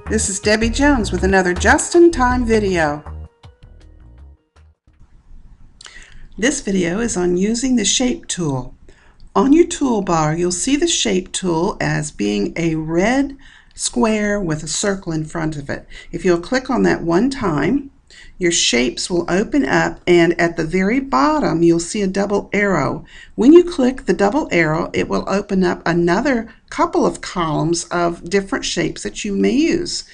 This is Debbie Jones with another just-in-time video. This video is on using the Shape Tool. On your toolbar, you'll see the Shape Tool as being a red square with a circle in front of it. If you'll click on that one time, your shapes will open up, and at the very bottom you'll see a double arrow. When you click the double arrow, it will open up another couple of columns of different shapes that you may use.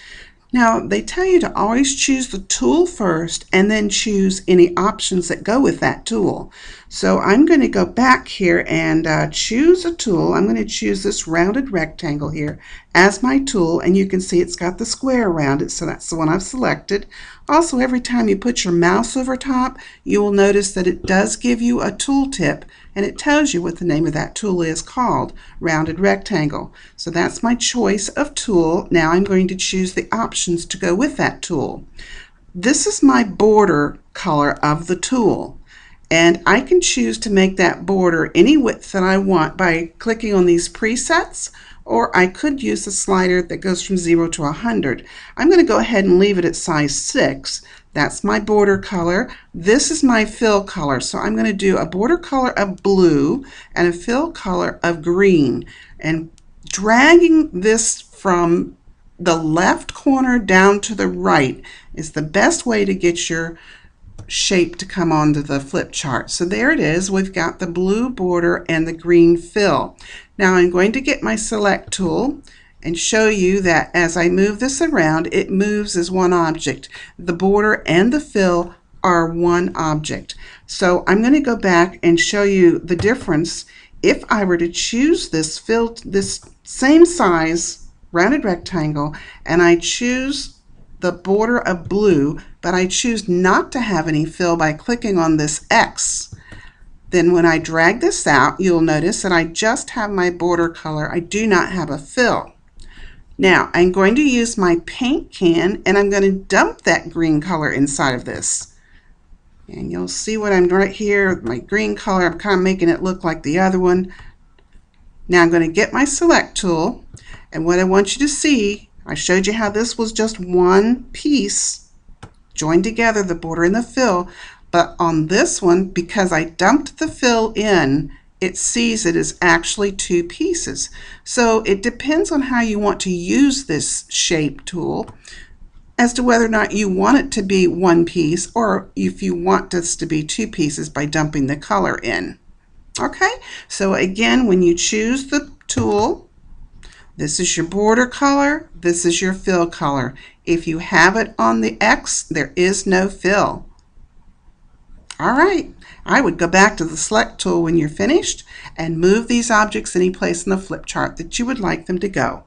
Now, they tell you to always choose the tool first and then choose any options that go with that tool. So I'm going to go back here and choose a tool. I'm going to choose this rounded rectangle here as my tool, and you can see it's got the square around it, so that's the one I've selected. Also, every time you put your mouse over top, you will notice that it does give you a tool tip, and it tells you what the name of that tool is called, rounded rectangle. So that's my choice of tool. Now I'm going to choose the options to go with that tool. This is my border color of the tool, and I can choose to make that border any width that I want by clicking on these presets, or I could use the slider that goes from 0 to 100. I'm going to go ahead and leave it at size 6. That's my border color. This is my fill color. So I'm going to do a border color of blue and a fill color of green. And dragging this from the left corner down to the right is the best way to get your shape to come onto the flip chart. So there it is. We've got the blue border and the green fill. Now I'm going to get my select tool and show you that as I move this around, it moves as one object. The border and the fill are one object. So I'm going to go back and show you the difference if I were to choose this same size rounded rectangle, and I choose the border of blue, but I choose not to have any fill by clicking on this X. Then when I drag this out, you'll notice that I just have my border color. I do not have a fill. Now I'm going to use my paint can, and I'm going to dump that green color inside of this. And you'll see what I'm right here, my green color, I'm kind of making it look like the other one. Now I'm going to get my select tool, and what I want you to see, I showed you how this was just one piece joined together, the border and the fill, but on this one, because I dumped the fill in, it sees it as actually two pieces. So it depends on how you want to use this shape tool as to whether or not you want it to be one piece or if you want this to be two pieces by dumping the color in. Okay, so again, when you choose the tool, this is your border color, this is your fill color. If you have it on the X, there is no fill. All right, I would go back to the select tool when you're finished and move these objects any place in the flip chart that you would like them to go.